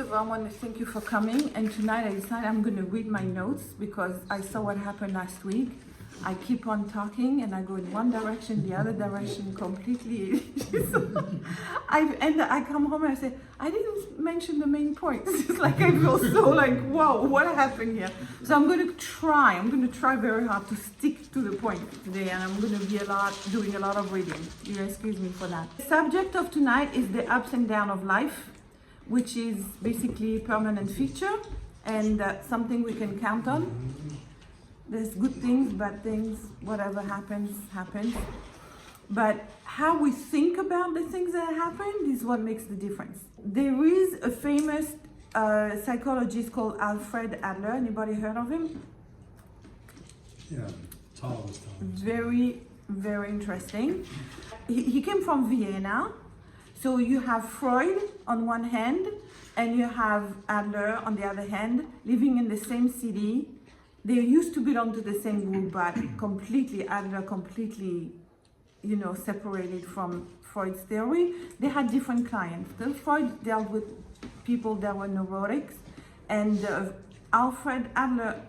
of all, I want to thank you for coming. And tonight I decided I'm going to read my notes because I saw what happened last week. I keep on talking and I go in one direction, the other direction completely. I come home and I say, I didn't mention the main points. It's like I feel so like, whoa, what happened here? So I'm going to try very hard to stick to the point today, and I'm going to be doing a lot of reading. You excuse me for that. The subject of tonight is the ups and downs of life, which is basically a permanent feature and something we can count on. There's good things, bad things, whatever happens, happens. But how we think about the things that happened is what makes the difference. There is a famous psychologist called Alfred Adler. Anybody heard of him? Yeah, tall. Very, very interesting. He came from Vienna. So you have Freud on one hand, and you have Adler on the other hand, living in the same city. They used to belong to the same group, but Adler completely, separated from Freud's theory. They had different clients. Freud dealt with people that were neurotics, and Alfred Adler,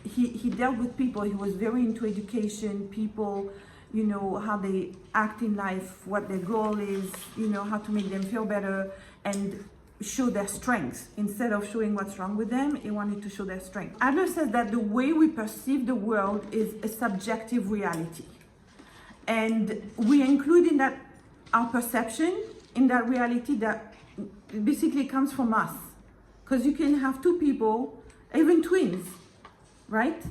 he dealt with people. He was very into education, people, how they act in life, what their goal is, how to make them feel better and show their strengths. Instead of showing what's wrong with them, he wanted to show their strength. Adler says that the way we perceive the world is a subjective reality. And we include in that our perception in that reality that basically comes from us. Because you can have two people, even twins, right?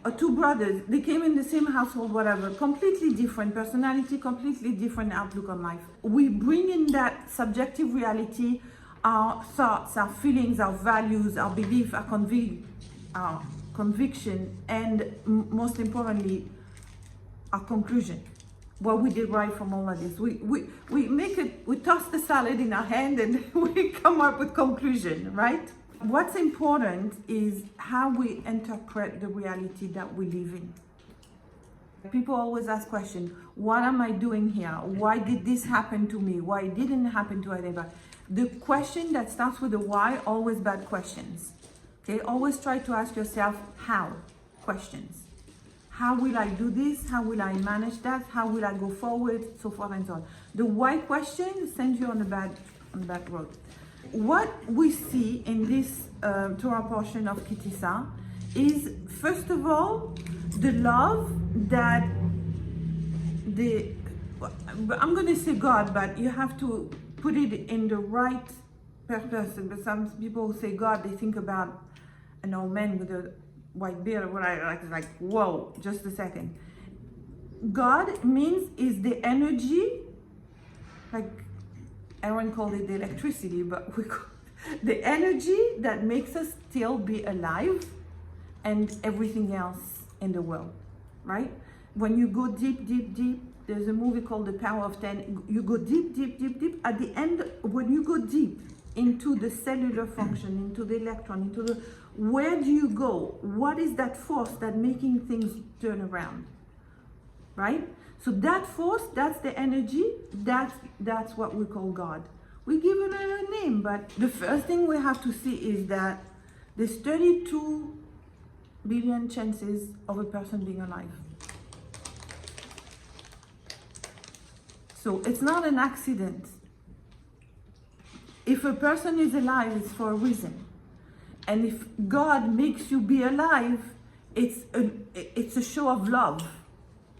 Or two brothers, they came in the same household, whatever, completely different personality, completely different outlook on life. We bring in that subjective reality our thoughts, our feelings, our values, our belief, our conviction, and most importantly, our conclusion. What we derive from all of this. We toss the salad in our hand and we come up with conclusion, right? What's important is how we interpret the reality that we live in. People always ask questions, what am I doing here? Why did this happen to me? Why it didn't happen to anybody? The question that starts with a why, always bad questions. Okay, always try to ask yourself how questions. How will I do this? How will I manage that? How will I go forward? So forth and so on. The why question sends you on the bad road. What we see in this Torah portion of Tisah is, first of all, the love that I'm going to say God, but you have to put it in the right person. But some people who say God, they think about an old man with a white beard, like, whoa, just a second. God is the energy, like Aaron called it the electricity, but we call it the energy that makes us still be alive and everything else in the world, right? When you go deep, deep, deep, there's a movie called The Power of 10. You go deep, deep, deep, deep. At the end, when you go deep into the cellular function, into the electron, where do you go? What is that force that making things turn around, right? So that force, that's the energy, that's what we call God. We give it a name, but the first thing we have to see is that there's 32 billion chances of a person being alive. So it's not an accident. If a person is alive, it's for a reason. And if God makes you be alive, it's a show of love.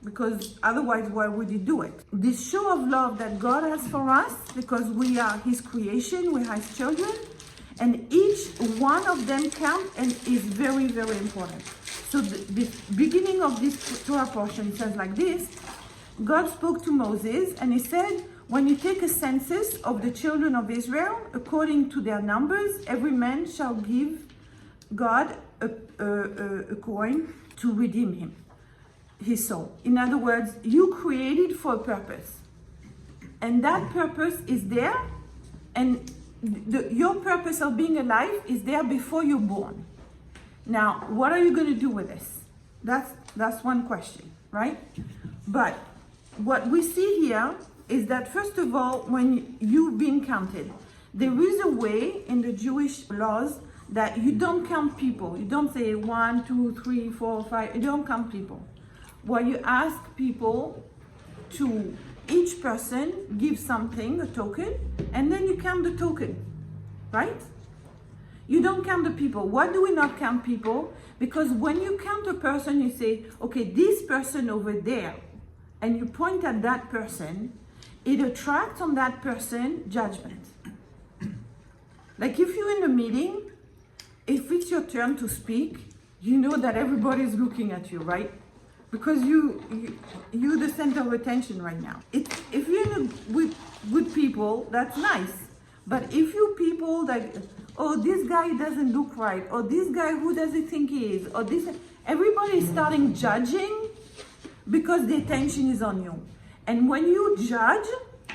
Because otherwise, why would he do it? This show of love that God has for us, because we are his creation, we are his children, and each one of them counts and is very, very important. So the beginning of this Torah portion says like this: God spoke to Moses and he said, when you take a census of the children of Israel, according to their numbers, every man shall give God a coin to redeem him, his soul. In other words, you created for a purpose. And that purpose is there, and your purpose of being alive is there before you're born. Now, what are you going to do with this? That's one question, right? But what we see here is that, first of all, when you've been counted, There is a way in the Jewish laws that you don't count people. You don't say 1, 2, 3, 4, 5. You don't count people. Well, you ask people to, each person give something, a token, and then you count the token, right? You don't count the people. Why do we not count people? Because when you count a person, you say, okay, this person over there, and you point at that person, it attracts on that person judgment. Like if you're in a meeting, if it's your turn to speak, you know that everybody's looking at you, right? Because you're the center of attention right now. If you're with people, that's nice. But if you people like, oh, this guy doesn't look right, or this guy, who does he think he is, or this, everybody is starting judging because the attention is on you. And when you judge,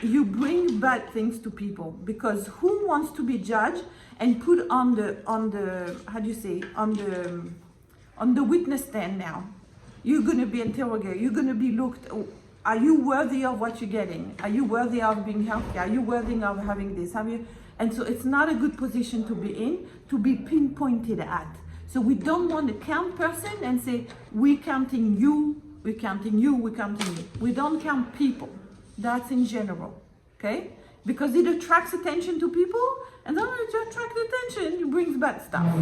you bring bad things to people, because who wants to be judged and put on the how do you say, on the witness stand now? You're going to be interrogated. You're going to be looked. Are you worthy of what you're getting? Are you worthy of being healthy? Are you worthy of having this? Have you? And so it's not a good position to be in, to be pinpointed at. So we don't want to count person and say, we're counting you, we're counting you, we're counting you. We don't count people. That's in general, okay? Because it attracts attention to people, and then when it attracts attention, it brings bad stuff.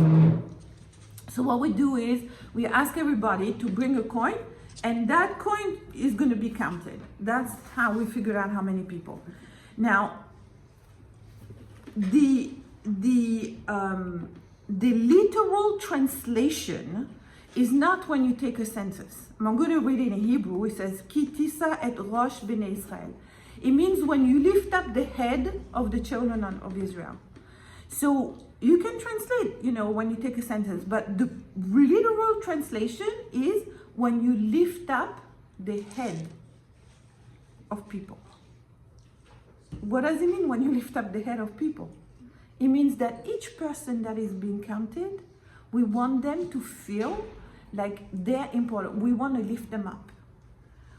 So what we do is, we ask everybody to bring a coin, and that coin is going to be counted. That's how we figure out how many people. Now, the literal translation is not when you take a census. I'm going to read it in Hebrew. It says, Ki Tisah et Rosh b'nei Israel. It means when you lift up the head of the children of Israel. So you can translate, when you take a sentence, but the literal translation is when you lift up the head of people. What does it mean when you lift up the head of people? It means that each person that is being counted, we want them to feel like they're important. We want to lift them up.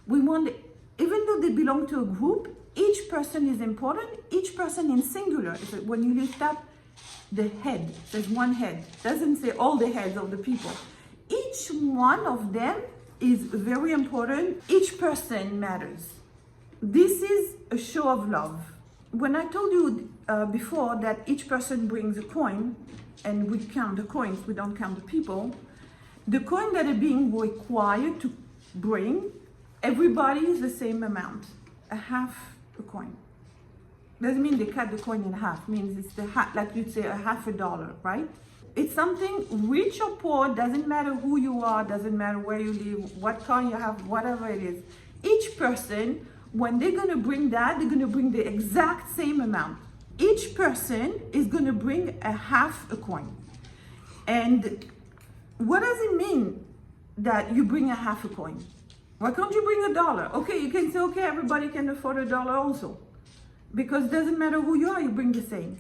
We want, even though they belong to a group, each person is important, each person in singular. When you lift up the head, there's one head. It doesn't say all the heads of the people. Each one of them is very important. Each person matters. This is a show of love. When I told you before that each person brings a coin, and we count the coins, we don't count the people, the coin that are being required to bring, everybody is the same amount, a half a coin. Doesn't mean they cut the coin in half, means it's like you'd say $50, right? It's something, rich or poor, doesn't matter who you are, doesn't matter where you live, what car you have, whatever it is. Each person, when they're going to bring that, they're going to bring the exact same amount. Each person is going to bring a half a coin. And what does it mean that you bring a half a coin? Why can't you bring $1? Okay, you can say, okay, everybody can afford $1 also. Because it doesn't matter who you are, you bring the same.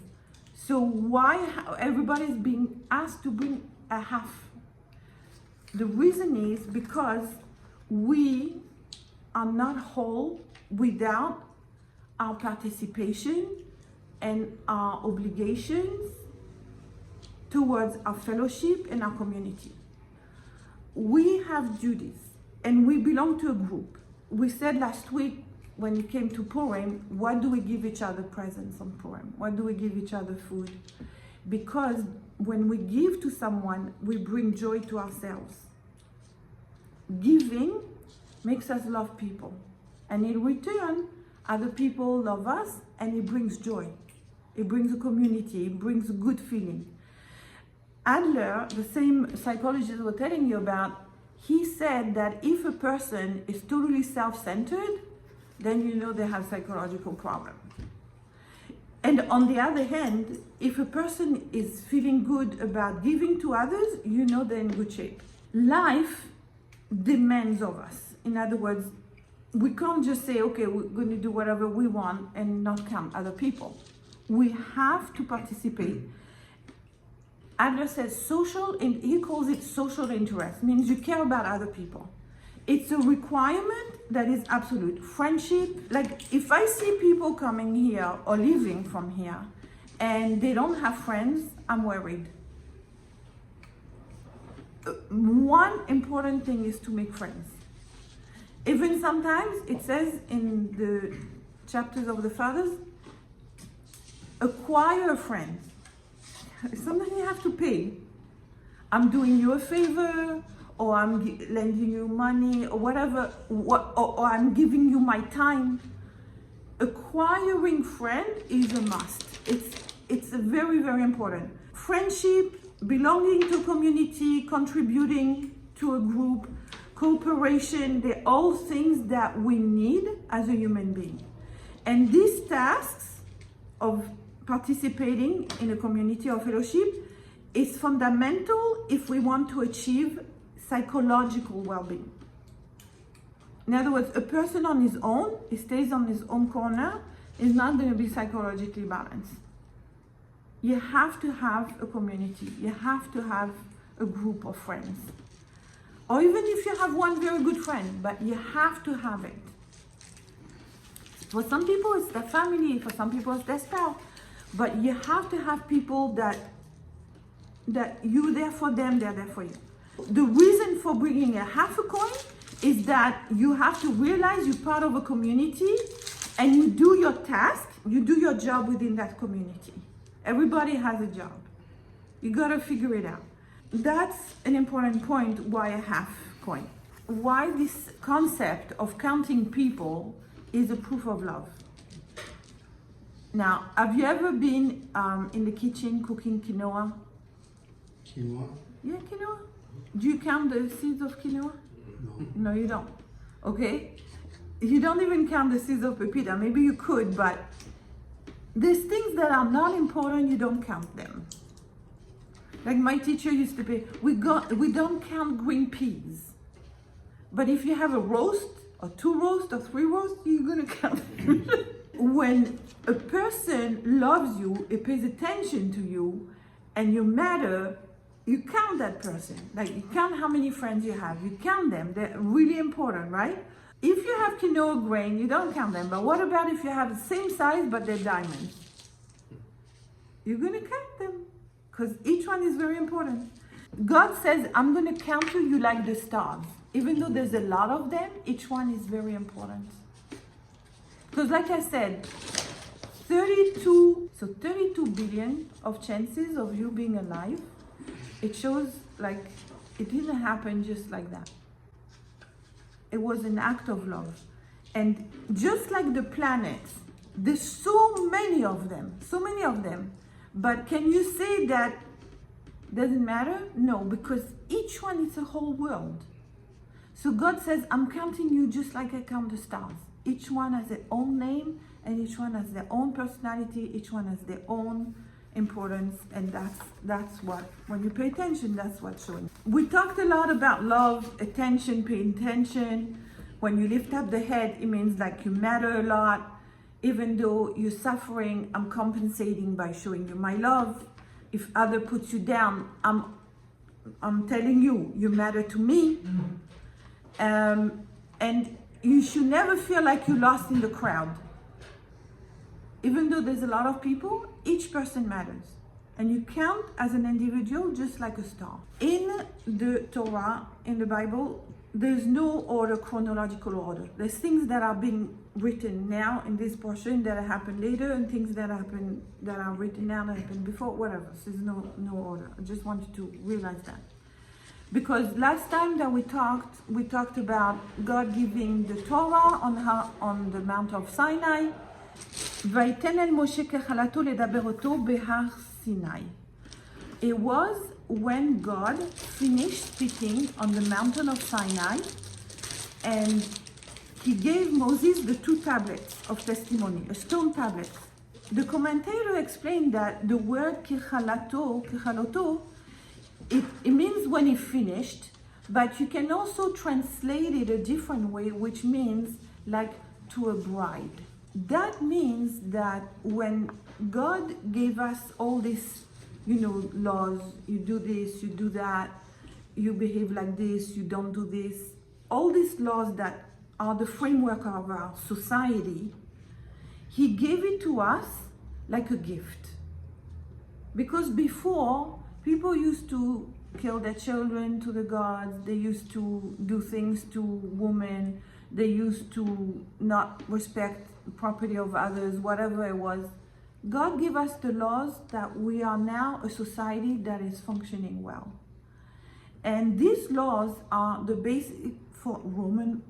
So why everybody's being asked to bring a half? The reason is because we are not whole without our participation and our obligations towards our fellowship and our community. We have duties and we belong to a group. We said last week when it came to Purim, what do we give each other presents on Purim? What do we give each other food? Because when we give to someone, we bring joy to ourselves. Giving makes us love people. And in return, other people love us and it brings joy. It brings a community, it brings a good feeling. Adler, the same psychologist we're telling you about, he said that if a person is totally self-centered, then you know they have psychological problem. And on the other hand, if a person is feeling good about giving to others, you know they're in good shape. Life demands of us. In other words, we can't just say, okay, we're going to do whatever we want and not count other people. We have to participate. Adler says social, and he calls it social interest, means you care about other people. It's a requirement that is absolute. Friendship, like if I see people coming here or leaving from here, and they don't have friends, I'm worried. One important thing is to make friends. Even sometimes it says in the chapters of the fathers, acquire a friend. Sometimes you have to pay. I'm doing you a favor, or I'm lending you money, or whatever, or I'm giving you my time. Acquiring friend is a must. It's very, very important. Friendship, belonging to a community, contributing to a group, cooperation, they're all things that we need as a human being. And these tasks of participating in a community or fellowship is fundamental if we want to achieve psychological well-being. In other words, a person on his own, he stays on his own corner, is not going to be psychologically balanced. You have to have a community. You have to have a group of friends. Or even if you have one very good friend, but you have to have it. For some people, it's their family. For some people, it's their spouse. But you have to have people that you're there for them, they're there for you. The reason for bringing a half a coin is that you have to realize you're part of a community and you do your task, you do your job within that community. Everybody has a job. You gotta figure it out. That's an important point why a half coin. Why this concept of counting people is a proof of love. Now, have you ever been in the kitchen cooking quinoa? Quinoa? Yeah, quinoa. Do you count the seeds of quinoa? No. No, you don't. Okay? You don't even count the seeds of pepita. Maybe you could, but there's things that are not important, you don't count them. Like my teacher used to say, we don't count green peas. But if you have a roast, or 2 roasts, or 3 roasts, you're gonna count them. When a person loves you, it pays attention to you, and you matter, you count that person. Like you count how many friends you have. You count them. They're really important, right? If you have quinoa grain, you don't count them. But what about if you have the same size but they're diamonds? You're going to count them because each one is very important. God says, I'm going to count you like the stars. Even though there's a lot of them, each one is very important. Because like I said, 32 billion of chances of you being alive. It shows like it didn't happen just like that. It was an act of love. And just like the planets, there's so many of them. But can you say that doesn't matter? No, because each one is a whole world. So God says, I'm counting you just like I count the stars. Each one has their own name, and each one has their own personality, each one has their own importance, and that's what, when you pay attention, that's what's showing. We talked a lot about love, attention, paying attention. When you lift up the head, it means like you matter a lot. Even though you're suffering, I'm compensating by showing you my love. If other puts you down, I'm telling you, you matter to me. And you should never feel like you're lost in the crowd. Even though there's a lot of people, each person matters. And you count as an individual just like a star. In the Torah, in the Bible, there's no order, chronological order. There's things that are being written now in this portion that happened later, and things that happen that are written now that happened before, whatever. So there's no order. I just want you to realize that. Because last time that we talked about God giving the Torah on the Mount of Sinai. ויתן אל משה כחלתו לדבר אותו בהר סיני. It was when God finished speaking on the mountain of Sinai, and he gave Moses the 2 tablets of testimony, a stone tablet. The commentator explained that the word kechaloto, it means when he finished, but you can also translate it a different way, which means like to a bride. That means that when God gave us all these, laws, you do this, you do that, you behave like this, you don't do this, all these laws that are the framework of our society, he gave it to us like a gift. Because before, people used to kill their children to the gods, they used to do things to women, they used to not respect the property of others, whatever it was. God gave us the laws that we are now a society that is functioning well. And these laws are the basic for Roman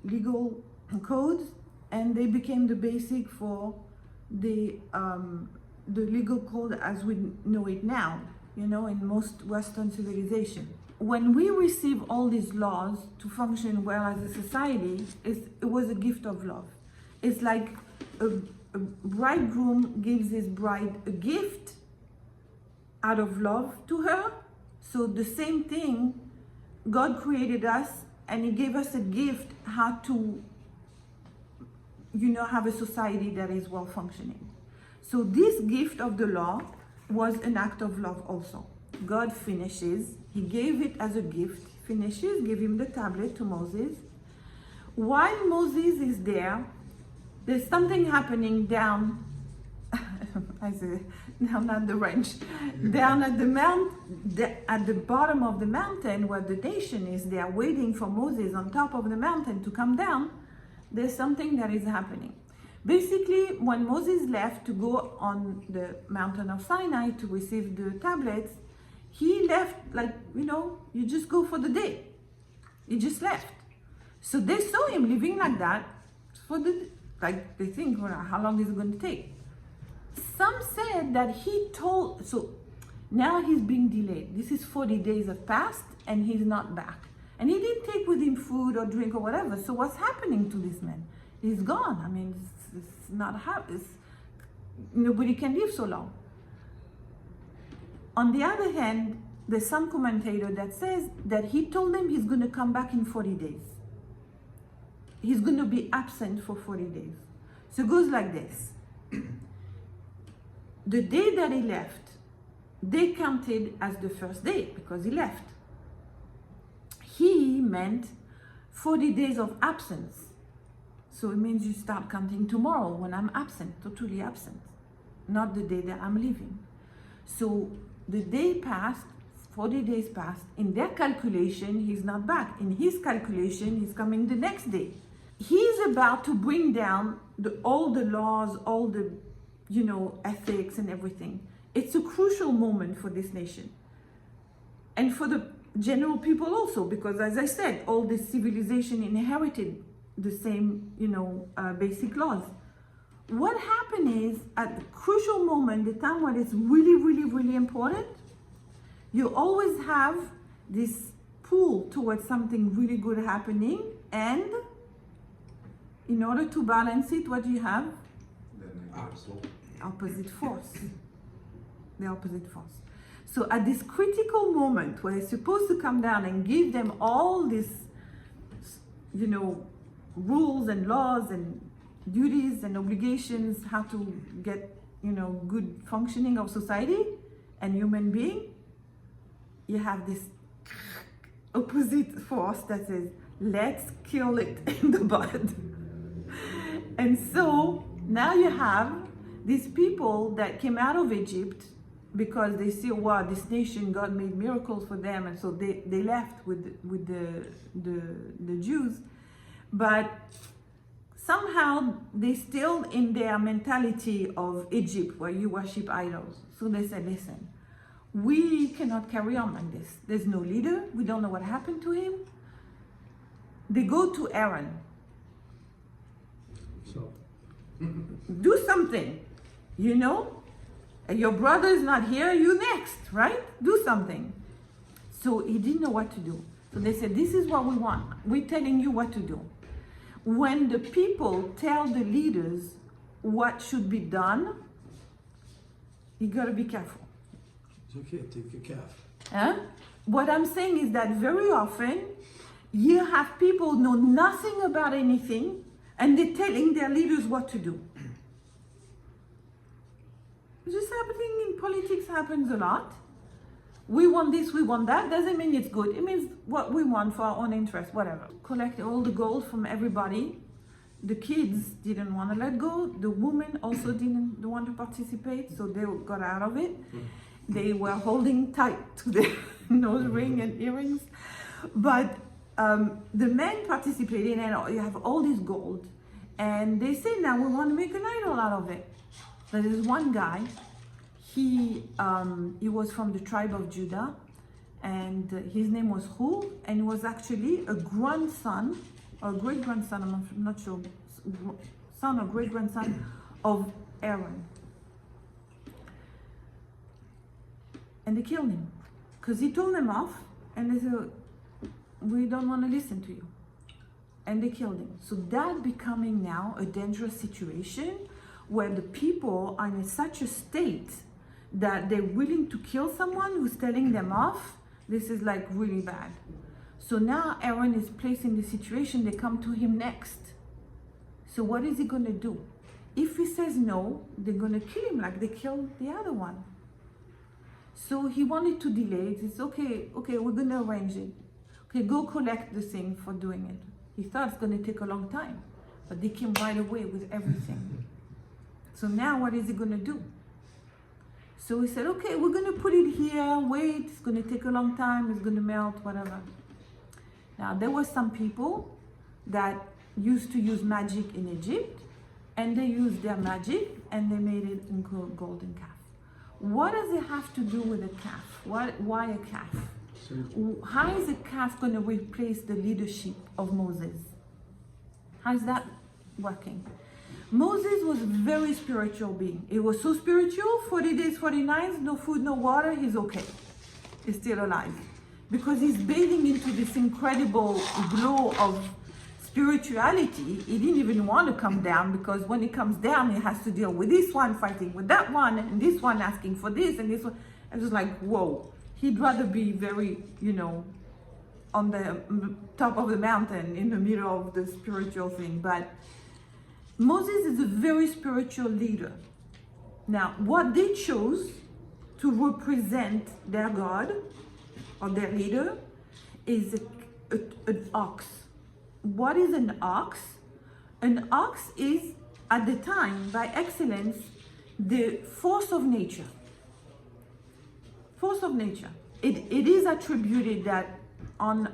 legal codes, and they became the basic for the legal code as we know it now, in most Western civilization. When we receive all these laws to function well as a society, it was a gift of love. It's like a bridegroom gives his bride a gift out of love to her. So the same thing, God created us and He gave us a gift how to, have a society that is well functioning. So this gift of the law was an act of love also. God finishes, He gave it as a gift, finishes, gave him the tablet to Moses. While Moses is there, there's something happening down, I say, down at the ranch, down at at the bottom of the mountain where the nation is there waiting for Moses on top of the mountain to come down. There's something that is happening. Basically, when Moses left to go on the mountain of Sinai to receive the tablets, he left you just go for the day. He just left. So they saw him living like that they think, how long is it going to take? Some said that so now he's being delayed. This is 40 days have passed and he's not back. And he didn't take with him food or drink or whatever. So what's happening to this man? He's gone. I mean, it's not nobody can live so long. On the other hand, there's some commentator that says that he told them he's going to come back in 40 days. He's going to be absent for 40 days. So it goes like this. The day that he left, they counted as the first day because he left. He meant 40 days of absence. So it means you start counting tomorrow when I'm absent, totally absent, not the day that I'm leaving. So the day passed, 40 days passed. In their calculation, he's not back. In his calculation, he's coming the next day. He's about to bring down all the laws, all the, ethics and everything. It's a crucial moment for this nation. And for the general people also, because as I said, all this civilization inherited the same, basic laws. What happened is, at the crucial moment, the time when it's really, really, really important, you always have this pull towards something really good happening, and in order to balance it, what do you have? Opposite force. The opposite force. So at this critical moment where it's supposed to come down and give them all these, rules and laws and duties and obligations, how to get, good functioning of society and human being, you have this opposite force that says, let's kill it in the bud. And so now you have these people that came out of Egypt because they see, wow, this nation, God made miracles for them, and so they left with the Jews. But somehow they still in their mentality of Egypt, where you worship idols. So they said, listen, we cannot carry on like this. There's no leader. We don't know what happened to him. They go to Aaron. So, do something, Your brother is not here, you next, right? Do something. So he didn't know what to do. So they said, this is what we want. We're telling you what to do. When the people tell the leaders what should be done, you gotta be careful. it's okay, take a calf. Huh? What I'm saying is that very often you have people know nothing about anything and they're telling their leaders what to do. This happening in politics happens a lot. We want this, we want that. Doesn't mean it's good. It means what we want for our own interest, whatever. Collect all the gold from everybody. The kids didn't want to let go. The women also didn't want to participate, so they got out of it. They were holding tight to their nose ring and earrings. But the men participated, and you have all this gold. And they said, now we want to make an idol out of it. There is one guy, he was from the tribe of Judah, and his name was Hu, and he was actually a grandson, or great-grandson, I'm not sure, son or great-grandson of Aaron. And they killed him, because he told them off, and they said, we don't want to listen to you. And they killed him. So that becoming now a dangerous situation where the people are in such a state that they're willing to kill someone who's telling them off. This is like really bad. So now Aaron is placed in the situation, they come to him next. So what is he going to do? If he says no, they're going to kill him like they killed the other one. So he wanted to delay it. It's okay, we're going to arrange it. Okay, go collect the thing for doing it. He thought it's going to take a long time, but they came right away with everything. So now what is he going to do? So he said, okay, we're going to put it here, wait, it's going to take a long time, it's going to melt, whatever. Now, there were some people that used to use magic in Egypt, and they used their magic, and they made it into a golden calf. What does it have to do with a calf? Why a calf? How is a calf going to replace the leadership of Moses? How is that working? Moses was a very spiritual being. He was so spiritual, 40 days, 40 nights, no food, no water, he's okay. He's still alive. Because he's bathing into this incredible glow of spirituality. He didn't even want to come down, because when he comes down, he has to deal with this one fighting with that one, and this one asking for this, and this one. I was like, whoa. He'd rather be very, on the top of the mountain, in the middle of the spiritual thing. But Moses is a very spiritual leader. Now, what they chose to represent their God or their leader is an ox. What is an ox? An ox is, at the time, by excellence, the force of nature. Force of nature. It is attributed that on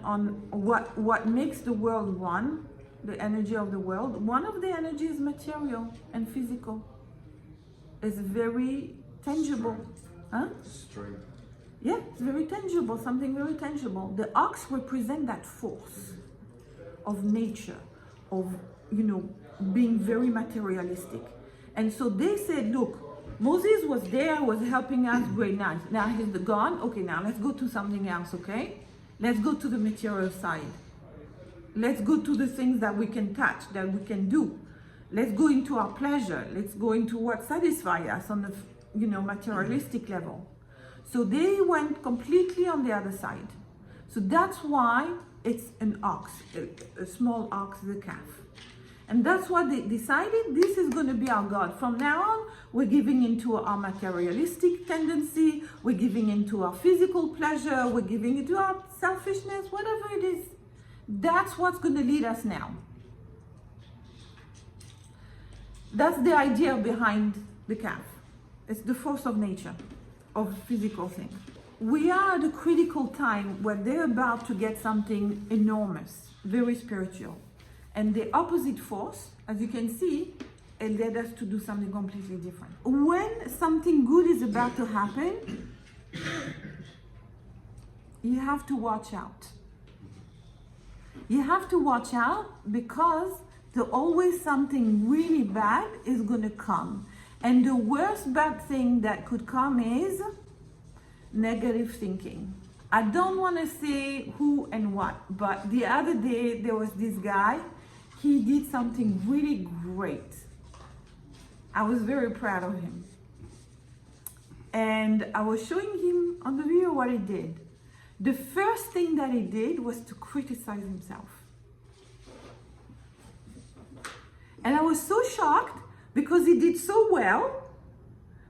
what makes the world run, the energy of the world, one of the energies is material and physical. It's very tangible. Huh? Strength. Yeah, it's very tangible, something very tangible. The ox represents that force of nature, of, being very materialistic. And so they said, look, Moses was there, was helping us, great, nice. Now he's gone. Okay, now let's go to something else, okay? Let's go to the material side. Let's go to the things that we can touch, that we can do. Let's go into our pleasure. Let's go into what satisfies us on the, materialistic level. So they went completely on the other side. So that's why it's an ox, a small ox, the calf. And that's what they decided, this is going to be our God. From now on, we're giving into our materialistic tendency, we're giving into our physical pleasure, we're giving into our selfishness, whatever it is. That's what's going to lead us now. That's the idea behind the calf. It's the force of nature, of physical things. We are at a critical time where they're about to get something enormous, very spiritual. And the opposite force, as you can see, it led us to do something completely different. When something good is about to happen, you have to watch out. You have to watch out because there's always something really bad is going to come. And the worst bad thing that could come is negative thinking. I don't want to say who and what, but the other day there was this guy. He did something really great. I was very proud of him. And I was showing him on the video what he did. The first thing that he did was to criticize himself. And I was so shocked because he did so well.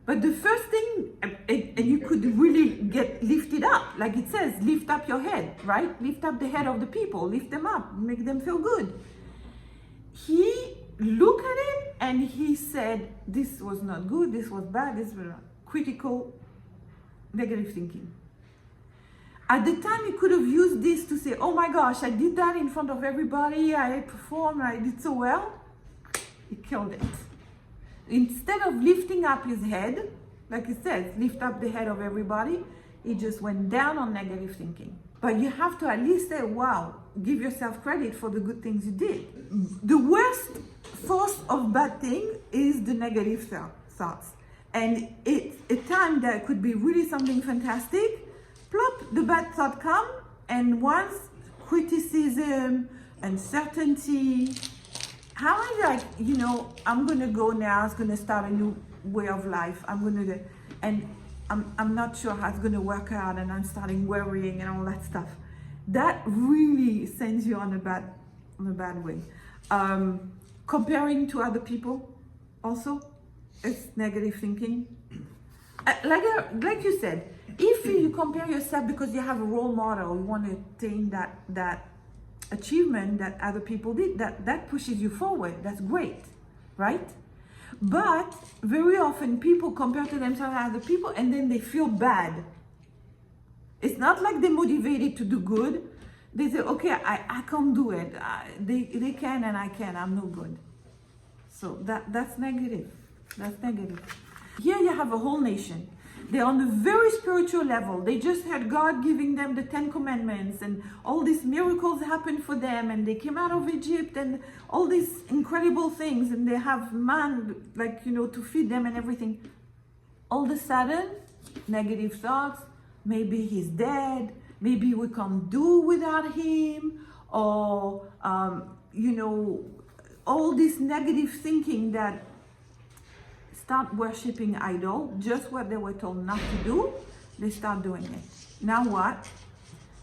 But the first thing, and you could really get lifted up. Like it says, lift up your head, right? Lift up the head of the people. Lift them up. Make them feel good. He looked at it and he said, this was not good, this was bad, this was critical negative thinking. At the time, he could have used this to say, oh my gosh, I did that in front of everybody, I performed, I did so well. He killed it. Instead of lifting up his head, like he says, lift up the head of everybody, he just went down on negative thinking. But you have to at least say, wow, give yourself credit for the good things you did. The worst force of bad thing is the negative thoughts. And it's a time that could be really something fantastic. Plop, the bad thought come, and once criticism, uncertainty, how I like, I'm gonna go now, it's gonna start a new way of life. And I'm not sure how it's gonna work out, and I'm starting worrying and all that stuff. That really sends you on a bad way. Comparing to other people also, it's negative thinking. Like you said, if you compare yourself because you have a role model, you want to attain that achievement that other people did, that pushes you forward. That's great, right? But very often people compare to themselves to other people and then they feel bad. It's not like they're motivated to do good. They say, okay, I can't do it. They can and I can. I'm no good. So that's negative. That's negative. Here you have a whole nation. They're on a very spiritual level. They just had God giving them the 10 commandments and all these miracles happened for them and they came out of Egypt and all these incredible things and they have man, to feed them and everything. All of a sudden, negative thoughts, maybe he's dead, maybe we can't do without him, or, all this negative thinking that start worshipping idol, just what they were told not to do, they start doing it. Now what?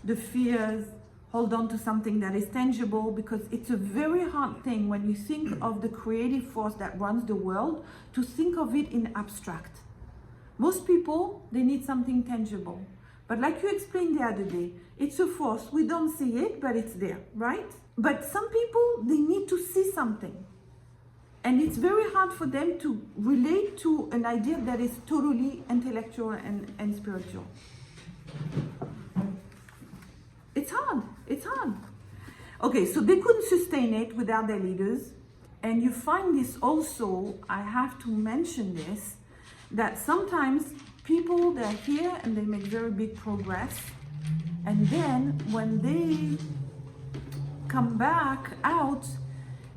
The fears hold on to something that is tangible, because it's a very hard thing when you think of the creative force that runs the world to think of it in abstract. Most people, they need something tangible. But like you explained the other day, it's a force. We don't see it, but it's there, right? But some people, they need to see something. And it's very hard for them to relate to an idea that is totally intellectual and spiritual. It's hard. Okay, so they couldn't sustain it without their leaders. And you find this also, I have to mention this, that sometimes people, they're here and they make very big progress. And then when they come back out,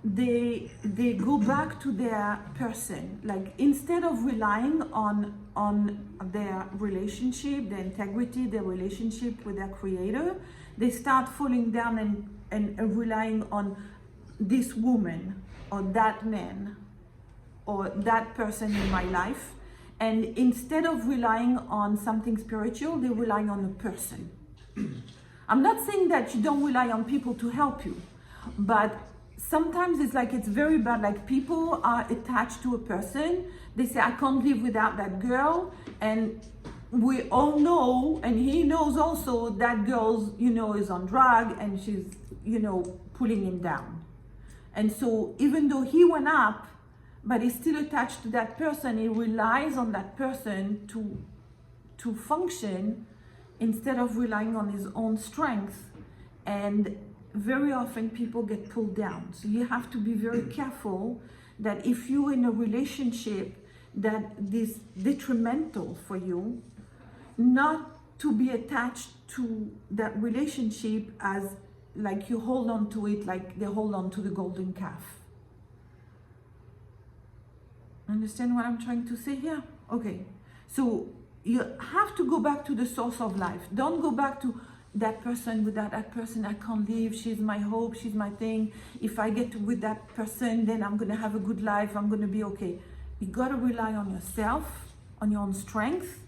they go back to their person. Like, instead of relying on their relationship, their integrity, their relationship with their creator, they start falling down and relying on this woman or that man or that person in my life. And instead of relying on something spiritual, they're relying on a person. I'm not saying that you don't rely on people to help you, but sometimes it's very bad. Like, people are attached to a person. They say, I can't live without that girl. And we all know, and he knows also, that girl, is on drug and she's, pulling him down. And so even though he went up, but he's still attached to that person, he relies on that person to function instead of relying on his own strength. And very often people get pulled down. So you have to be very careful that if you're in a relationship that is detrimental for you, not to be attached to that relationship as like you hold on to it like they hold on to the golden calf. Understand what I'm trying to say here? Okay. So you have to go back to the source of life. Don't go back to that person. Without that person, I can't live. She's my hope. She's my thing. If I get with that person, then I'm going to have a good life. I'm going to be okay. You got to rely on yourself, on your own strength,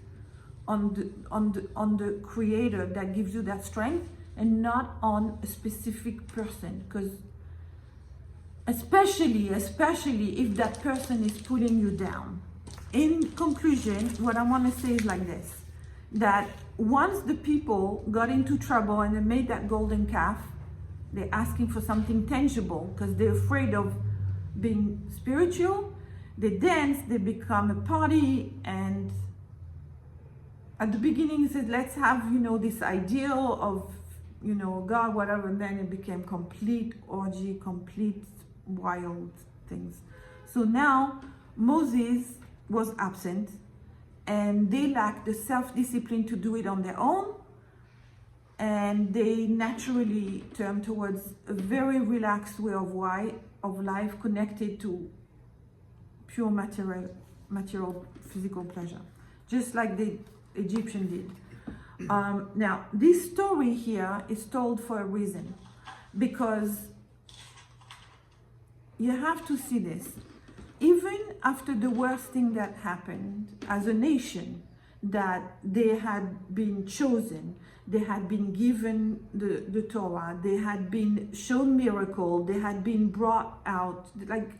on the creator that gives you that strength, and not on a specific person. Because especially if that person is pulling you down. In conclusion, what I want to say is like this, that once the people got into trouble and they made that golden calf, they're asking for something tangible because they're afraid of being spiritual. They dance, they become a party, and at the beginning he said, let's have, this ideal of, God, whatever, and then it became complete orgy, complete wild things. So now Moses was absent and they lacked the self-discipline to do it on their own, and they naturally turned towards a very relaxed way of life connected to pure material physical pleasure, just like the Egyptian did. Now, this story here is told for a reason, because you have to see this. Even after the worst thing that happened as a nation, that they had been chosen, they had been given the Torah, they had been shown miracle, they had been brought out, like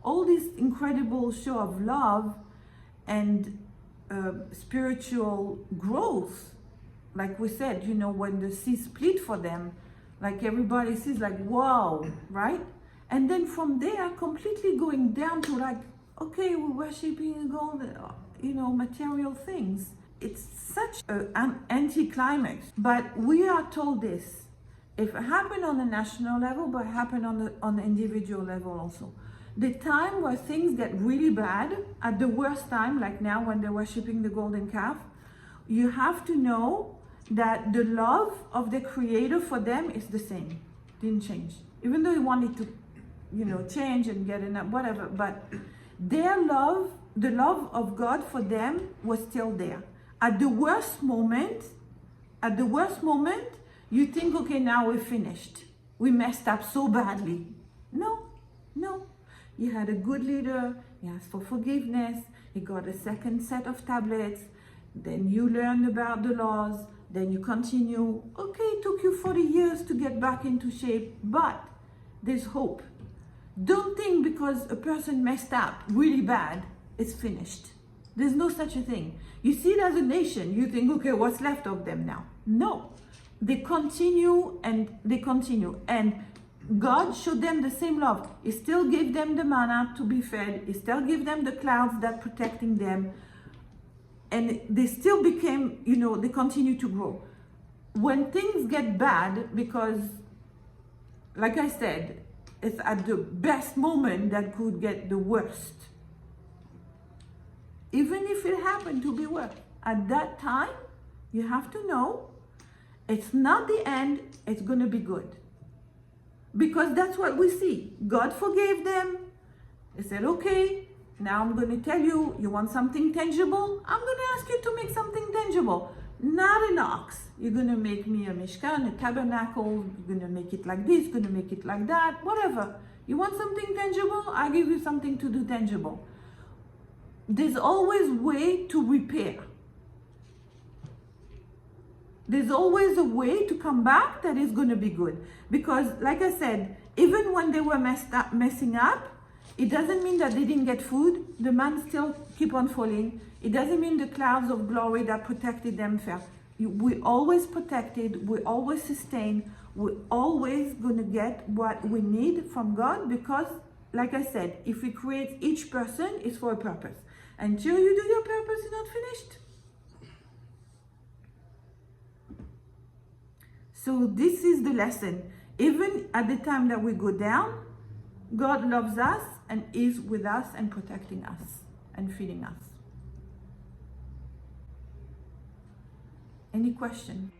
all this incredible show of love and spiritual growth. Like we said, when the sea split for them, like everybody sees, like, wow, right? And then from there, completely going down to like, okay, we're worshiping gold, material things. It's such an anticlimax. But we are told this. If it happened on the national level, but it happened on the individual level also. The time where things get really bad, at the worst time, like now when they're worshiping the golden calf, you have to know that the love of the Creator for them is the same. Didn't change. Even though he wanted to, change and get enough, whatever, but their love, the love of God for them was still there. At the worst moment, you think, okay, now we're finished. We messed up so badly. No. You had a good leader, he asked for forgiveness, he got a second set of tablets, then you learned about the laws, then you continue. Okay, it took you 40 years to get back into shape, but there's hope. Don't think because a person messed up really bad, it's finished. There's no such a thing. You see it as a nation, you think, okay, what's left of them now? No, they continue. And God showed them the same love. He still gave them the manna to be fed. He still gave them the clouds that protecting them. And they still became, they continue to grow. When things get bad, because, like I said, it's at the best moment that could get the worst. Even if it happened to be worse, at that time, you have to know it's not the end, it's going to be good. Because that's what we see. God forgave them. He said, okay, now I'm going to tell you, you want something tangible? I'm going to ask you to make something tangible. Not an ox. You're going to make me a mishkan, a tabernacle. You're going to make it like this, going to make it like that, whatever. You want something tangible? I'll give you something to do tangible. There's always a way to repair. There's always a way to come back that is going to be good. Because, like I said, even when they were messing up, it doesn't mean that they didn't get food. The man still keep on falling. It doesn't mean the clouds of glory that protected them fell. We're always protected. We're always sustained. We're always going to get what we need from God, because, like I said, if He creates each person, it's for a purpose. Until you do your purpose, you're not finished. So this is the lesson. Even at the time that we go down, God loves us and is with us and protecting us and feeding us. Any question?